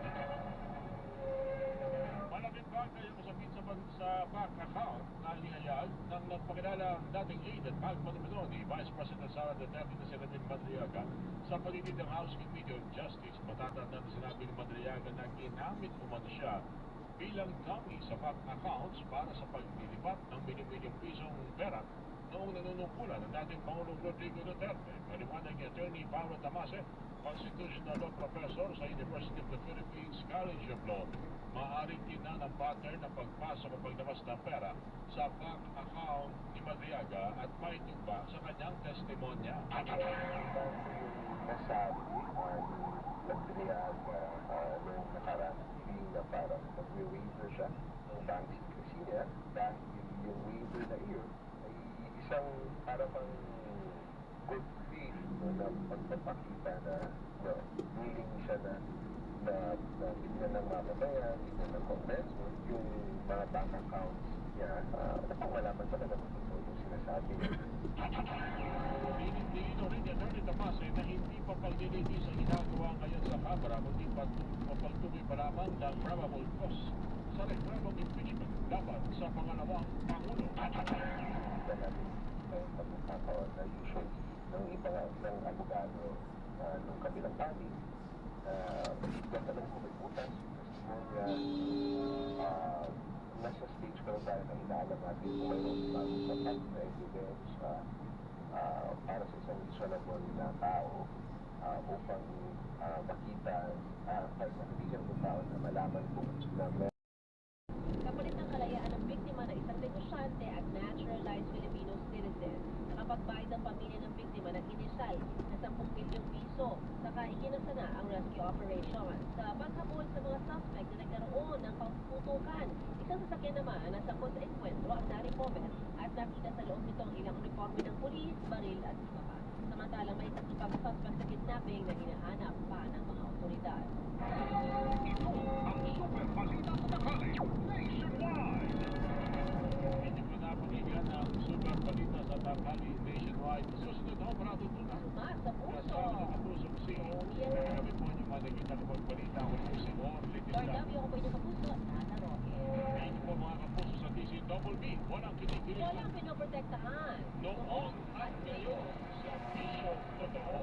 Malaking bagay ang usapin sa bank account na inihayag ng nagpakilalang dating aide at pagpanulo ni Vice President Sara Duterte na si Reverend Madriaga sa paligid ng House Committee on Justice. Matatanda na sinabi ni Madriaga na ginamit umano siya bilang dummy sa bank accounts para sa paglilipat ng milyon-milyong pisong pera noong nanunungkulan ng dating Pangulong Rodrigo Duterte. Paliwanag ni Attorney Paolo Tamase, Constitutional Law Professor sa University of the Philippines College of Law, maaaring tingnan ang pattern ng pagpasok o paglabas ng pera sa bank account ni Madriaga at maitugma sa kanyang testimonya. Nasabi Madriaga noong nakarang hearing na parang mag-waiver siya ng bank secrecy niya dahil yung waiver na iyon ay isang parang good faith na pagpapakita na willing siya na bigyan ng mamamayan, bigyan ng Kongreso yung mga bank accounts niya upang malaman talaga kung totoo yung sinasabi niya. Dinino rin ni Atty. Tamase na hindi pa paglilitis ang ginagawa ngayon sa Kamara kundi pagtuloy pa lamang ng probable cause sa reklamong impeachment laban sa pangalawang Pangulo. Kita natin ng pagkakataon na usually ng iba ng abogado ng kabilang panig magtatanong kung may butas testimonya nasa stage pa rin tayo na inaalam natin kung mayroon bago sapat na evidence para sa isang reasonable na tao upang makita kahit na hindi siyang tao na malaman kung na Kapalit ng kalayaan ng biktima na isang negosyante at naturalized Filipino citizen, nakapagbayad ang pamilya ng biktima ng inisal na 10 milyong piso. Saka ikinasa na ang rescue operation. Sa paghabol sa mga suspect na nagkaroon ng pagputukan, isang sasakyan naman na sakot sa enkwentro ang narecover at nakita sa loob nitong ilang uniforme ng pulis, baril at iba pa. Samantalang may isa pang suspect sa kidnapping na hinahanap pa ng mga otoridad. Ito ang super balita sa tanghali nationwide. Hindi pa napakinggan ang super balita sa tanghali nationwide. Susunod ako parado tuna. Mas sa puso. Kasama ng kapusong si kami po yung mga nakita kapag balita. Ako po si Orly Lord Tisla. W, ako po inyong kapuso, Tata Roque. Ngayon po mga kapuso sa DCWB. Walang kinikilig Walang pinoprotektahan. noon at ngayon. Serbisyo totoo.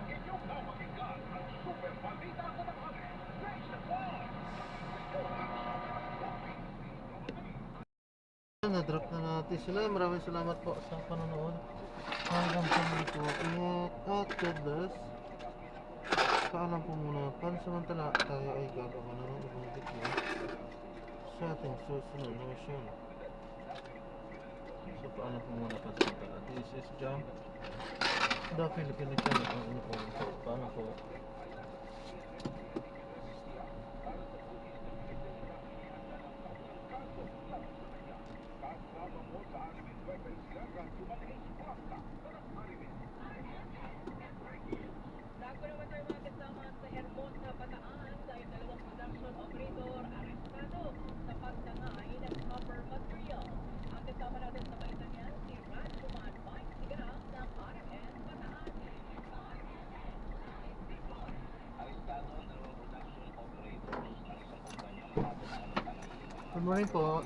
Inyong napakinggan ang super balita sa tanghali nationwide. Na-drop na natin sila. Maraming salamat po sa panonood. Hanggang sa muli po. Ingat at God bless. Paalam po muna. Pansamantala tayo ay gagawa na ng ibang video sa ating susunod na mission. So paalam po muna pansamantala. This is Jam, the Filipino channel. Ang inyong po. Paalam po. Kasama mo sa Anime Weapons Radyo Manhis Basta sa Anime. Bago naman tayo mga kasama sa Hermosa, Bataan, dahil dalawang production operator arestado sa pagtangay ng copper material. Ang kasama natin sa balitan yan, si Radyoman Mike Sigarap ng RMN Bataan. Arestado ang dalawang production operators ng isang kumpanya matapos ang tangay. Good morning po.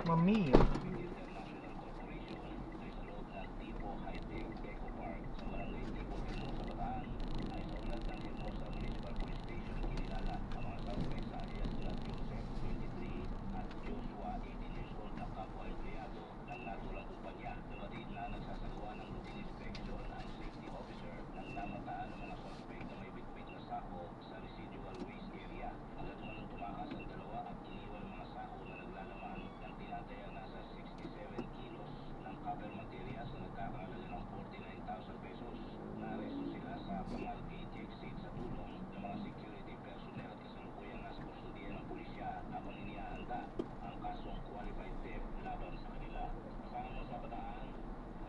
Mami. International Corporation sa loob ng Tipo High-Tech Eco Park sa Barangay Tipo, Hermosa, Bataan ay sa ulat ng Hermosa Municipal Police Station kinilala ang mga suspects alias na Joseph, 23 at Joshua, 18 years old na kapwa empleyado ng naturang kumpanya. Dumating na nagsasagawa ng routine inspection ang safety officer nang namataan ng mga suspect na may bitbit na sako sa residual waste area. Agad naman tumakas ang dalawa at iniwan ang mga sako na naglalaman ng tinataya nasa 67 kilos ng copper materials na nagkakahalaga ng 49,000 pesos. Naaresto sila sa Pamal Gate exit sa tulong ng mga security personnel at kasalukuyang nasa kustudiyan ng pulisya habang inihaanda ang kasong qualified theft laban sa kanila. Kasama mo sa Bataan,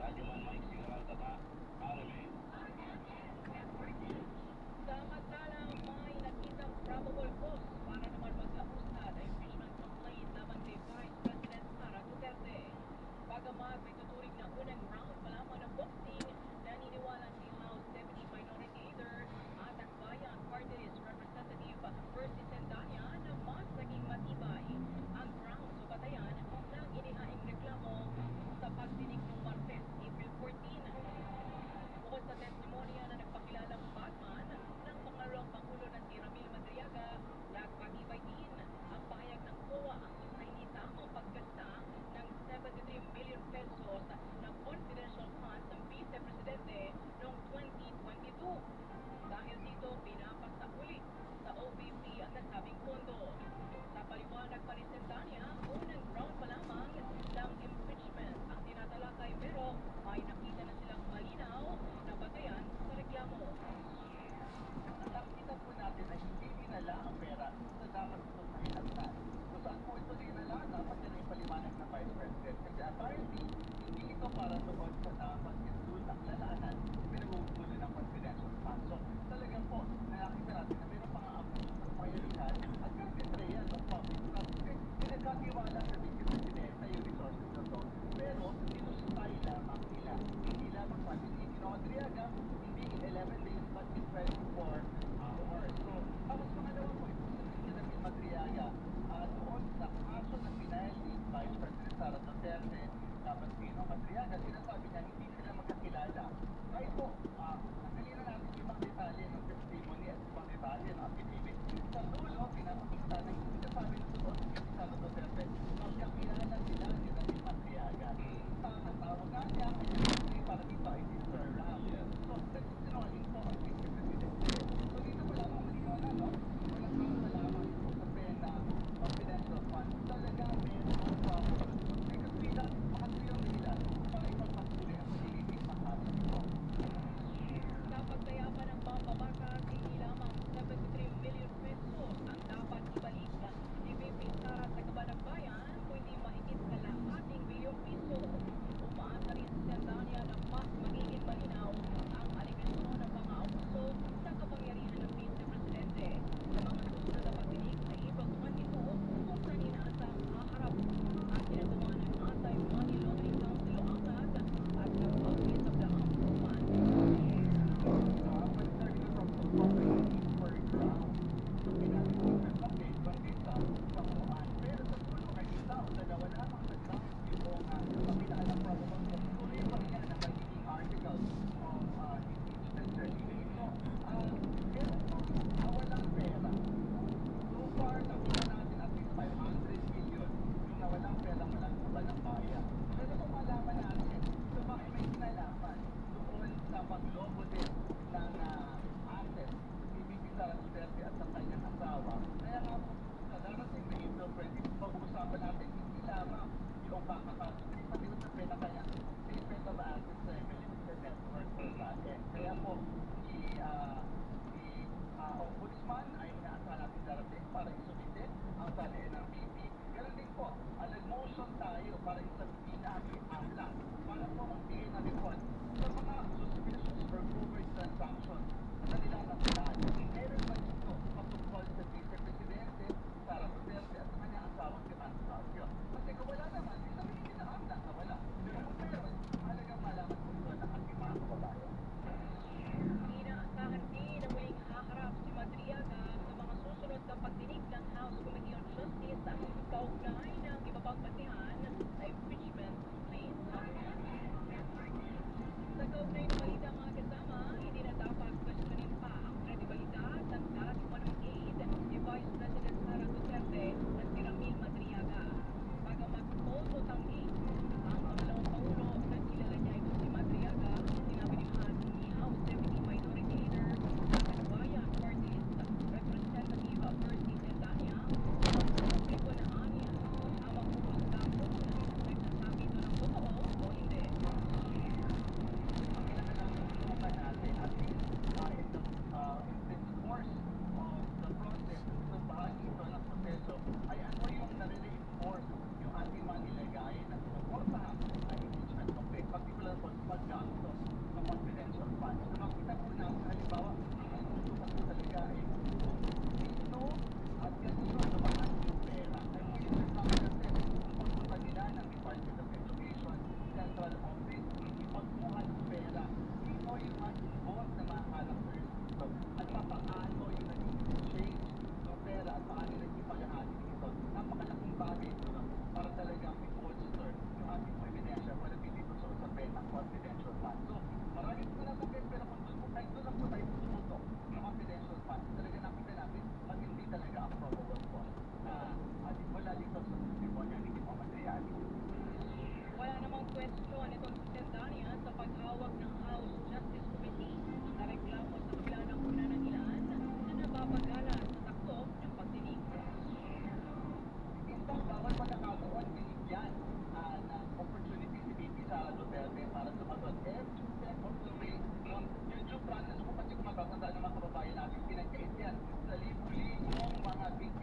Radyoman Mike Sigaral Tata, RMN. Samantalang may nakitang probable cause para naman magkahusad ang impeachment complaint laban kay Vice President Sara Duterte. Bagamat may tuturing na unang round pa lamang ng boxing, naniniwala si House Deputy Minority Leader at Akbayan Party List Representative Percy Sendanya na mas naging matibay ang grounds o batayan ng inihaing reklamo sa pagdinig ng Martes, April 14. Bukod sa testimonya na nagpakilalang Batman ng pangalawang Pangulo na si Ramil Madriaga, nagpatibay din ang pahayag ng COA sa hindi tamang paggasta ng 73 million pesos na confidential funds ng Vice Presidente noong 2022. Dahil dito, pinapasa ulit sa OVP ang nasabing pondo. Sa paliwanag pa ni Sendanya, unang round pa lamang ng impeachment ang tinatalakay pero may nakita na silang malinaw na batayan sa reklamo. Nakita po natin na hindi dinala ang pera sa dapat ito na hinagtan. Kung saan po ito dinala, dapat yan ay paliwanag ng Vice President. Kasi apparently, hindi ito para doon sa dapat yung ng lalanan, pinag-uugulo ng confidential funds. So, talagang po, nakita natin na mayroon pang abuso ng mayroon at yung betrayal ng public trust. Kasi pinagkatiwala sa Vice President na yung resources na ito. Pero, sinustay lamang nila. Hindi lamang pati ni Gino Adriaga, hindi in 11 days, but in 24 hours. So, tapos pangalawa po, ito si Ramil Madriaga, doon sa kaso na pinahal ni Vice President Sara Duterte, dapat Gino Madriaga, sinasabi niya hindi sila magkakilala. Kaya ito, nakalina natin ibang detalye ng testimony at ibang detalye ng affidavit. Sa dulo, pinapakita na hindi sinasabi ng totoo si Sara Duterte, magkakilala sila ni Ramil Madriaga. Ang tawag nga niya, ay para dito ay Mr. Ram. So, nagsisinungaling po ang Vice Presidente. So, dito po lamang malinaw na, no? Walang kaso lamang ito sa pena confidential funds. Talaga, meron pa po. May kaswilan, makaswilang nila para ipagpatuloy ang maliliit na kaso nito. Sa pagtayapan ng pambabatas, hindi lamang 73 million Kaya po, Ombudsman ay inaasahan natin darating para isumite ang tali ng BP. Ganun din po, nag-motion tayo para isabihin natin ang lahat para po magbigay ng report sa mga suspicions or covert transactions na nilalakaran. Meron ba dito patungkol sa Vice-Presidente Sara Duterte at sa kanyang asawang si Manny Pacquiao? Kasi kung wala naman, di sabihin nila na wala. Pero kung meron, halagang malaman po ito ng ating mga kababayan. Inaasahan din na muling haharap si Madriaga sa mga susunod na pagdinig ng House Committee on Justice kaugnay ng iba pang batihan sa impeachment complaint. Sa kaugnay ng balita mga kasama, hindi na dapat questionin pa ang kredibilidad ng dating manong aid ni Vice President Sara Duterte at si Ramil Madriaga. Bagamat todo tanggi ang pangalawang pangulo na kilala niya ito si Madriaga, sinabi ni House Deputy Minority Leader sa Kabayan Party List Representative Percy Tendanya ang publiko na aniya ang magpupunta kung nagsasabi ito ng totoo o hindi. Ang kinakailangan natin at least in the course of the process, sa bahagi ito ng proseso, ay ano yung nare-reinforce yung ating mga nilagay na sinuportahan ang impeachment complaint, particular po sa paggastos ng confidential funds. So makita po namin, halimbawa, ang tutukan po talaga ay dito at ganito naman yung pera. Ay pilit lang natin ang pagpunta nila ng Department of Education, Central Office, ipagkuha ng pera. Sino yung mga involved na mga characters dito at mapakano yung naging exchange ng pera at paano nagkipagahati dito. Napakalaking bagay ito para talagang i-bolster yung ating ebidensya para dito sa usapin ng confidential funds. So, marami po na bagay pero kung doon lang po tayo tumutok ng confidential funds, talaga nakita natin hindi talaga ang probable cause at wala dito sa testimonya ni Timo Madriaga. Wala namang question itong si Tendanya sa paghawak ng House Justice Committee na reklamo sa kabila ng una ng ilan na nababagalan sa takbo ng pagdinig. Isang bawal pagkakataon binigyan ng opportunity si VP Sara Duterte para sumagot. Every step of the way, yung due process, kung kasi kung matatanda ng mga kababayan natin, pinagkait yan sa libo-libong mga victims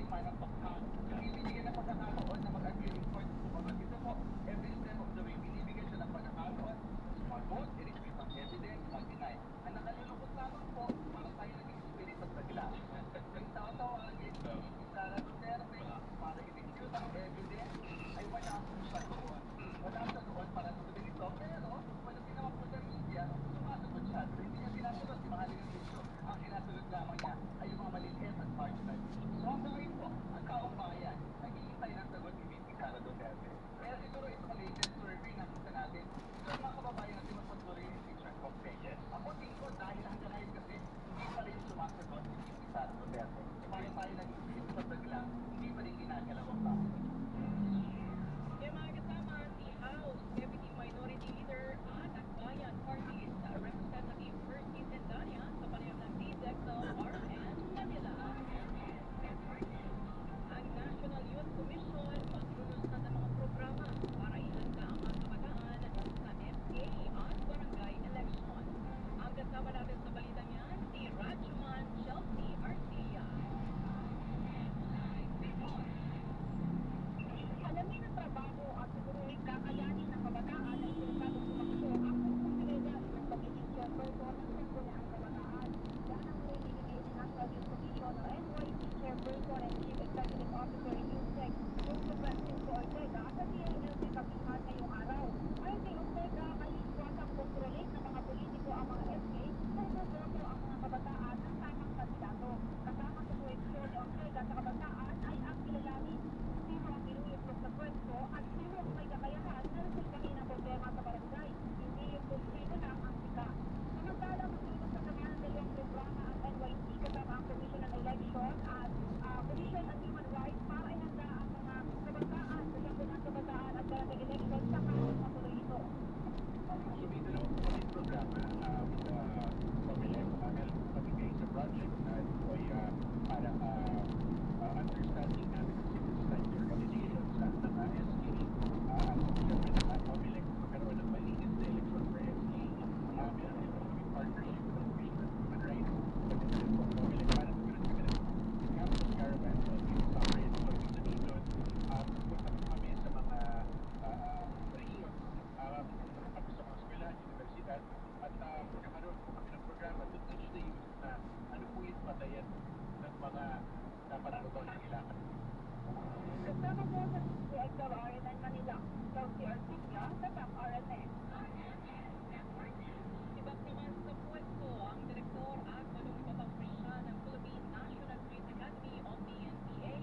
Ibang naman sa pwesto ang direktor at manungkotang presya ng Philippine National Police Academy o PNPA.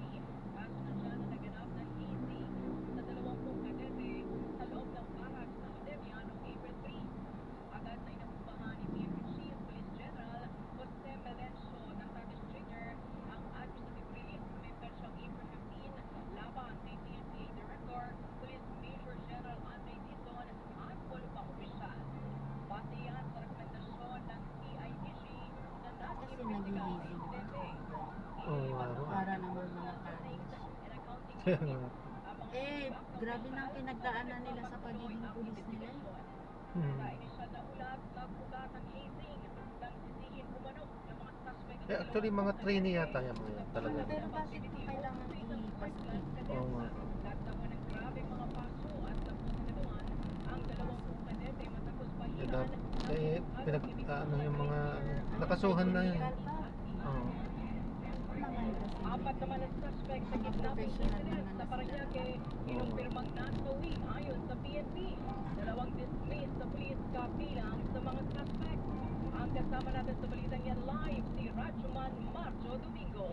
Kaso na siya na naganap ng hazing sa 20 kadete sa loob ng barracks ng Olivia noong April 3. Agad na inambahan ni PNP Chief Police General Jose Melencio ng Target Trigger ang administrative release na may petsyang April 15 laban kay PNPA Director Police Major General Andre Dizon at walo pang opisyal. Base yan sa rekomendasyon ng CIDG na nag-iimbestiga sa insidente. Oo, ano? Para naman mga targets. Kaya nga. Eh, grabe na ang pinagdaanan nila sa pagiging pulis nila eh. Sa inisyal na ulat, nagbugat ang hazing nang sisihin umano ng mga suspect. Eh, actually, mga trainee yata yan mga yan talaga. Pero bakit pa kailangan i-paskip? Oo nga. Nagtawa ng grabeng mga paso at tapos sa ganoon ang 20 kadete matapos Eh, pahiran ano yung mga, nakasuhan na yan. Legal pa. Oo. Apat naman ang suspect sa kidnapping incident sa Parañaque, inumpirmang nasawi ayon sa PNP. 2 dismissed sa police kabilang sa mga suspect. Ang kasama natin sa balitang yan live, si Rajuman Marjo Domingo.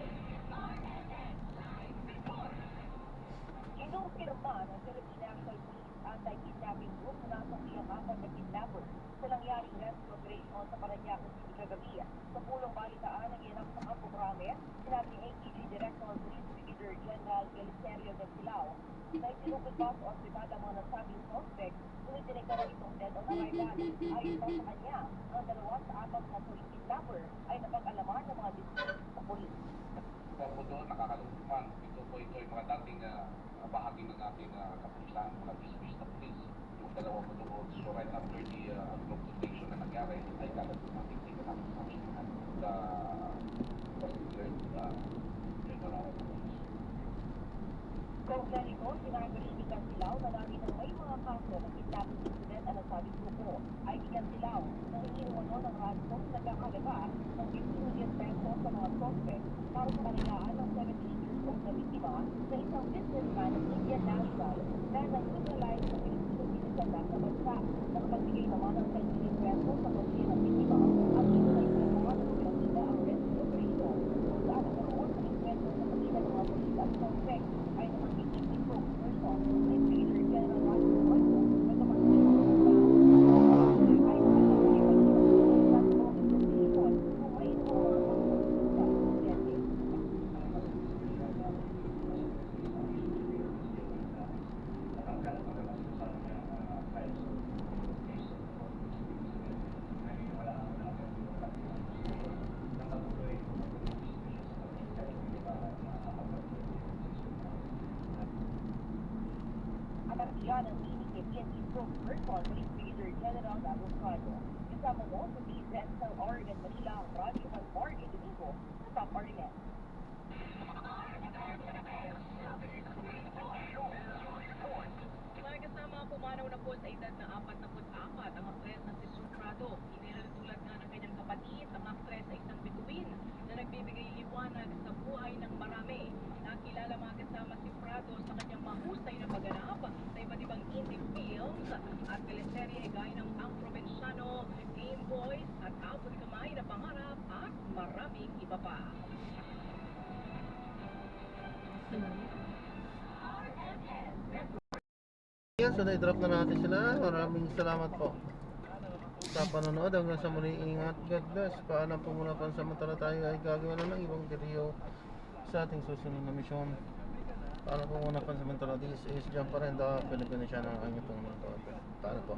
Inumpirma ng Philippine National Police Anti-Kidnapping Group na nasawi ang 4 na kidnapper sa nangyaring rescue operation sa Parañaque City kagabi. Sa pulong balitaan ng ilang sa programa, sinabi ni AKG Director Police Brigadier General Eliserio de Silao na isinugod pa sa ospital ang mga nasabing suspect ngunit dineklara itong dead on arrival. Ayon pa sa kanya, ang 2 sa 4 na suling kidnapper ay napag-alaman ng mga dismissed sa police. Po doon, nakakalungkuman. Ito ay mga dating bahagi ng ating kapulisan, mga dismissed na police. Yung 2 po doon, so right after the confrontation na nangyari, ay kagad dumating sa natin sa hospital. Was declared dead on arrival. Kaugnanito, sinagalitin ng Silao na namin ng may mga kaso ng kidnapping incident ang nasabing grupo ay bigan Silao na hinihinuano ng ransom na kakalaga ng 15 million pesos sa mga suspect para sa kanilaan ng 78 years old na biktima na isang businessman ng Indian national na nag-neutralize sa Filipino citizen na sa bansa. Nakapagbigay naman ng 10 million pesos sa pamilya ng biktima at ito na isinagawa ng pinakita ang rescue operation kung saan nagkaroon ng inkwentro sa pamilya ng mga polis at suspect ay naman spokesperson ni Brigadier General Marco Marco na kapag-ibig ay kung may Yan ang meaning ni PNP spokesperson Police Brigadier General Carlos Cano. Kasama mo sa Central Oregon, Manila, ang Radyo Marjo Domingo sa Top Oregon. Kasama pumanaw na po sa edad na 44 ang aktres na si Sue Prado. Inilalutulad nga ng kanyang kapatid ang aktres sa isang bituin na nagbibigay liwanag sa buhay ng marami. Nakilala mga kasama si Prado sa kanyang mahusay na pagganap sa iba't ibang indie films at teleserye gaya ng Ang Provinciano, Game Boys at Abot Kamay na Pangarap at maraming iba pa. Yan, so na-drop na natin sila. Maraming salamat po sa panonood. Hanggang sa muli, ingat. God bless. Paalam po muna, pansamantala tayo ay gagawa na ng ibang video sa ating susunod na misyon. Paalam po muna, pansamantala. This is John Parenda, Filipino Channel. Ang itong mga. Paalam po.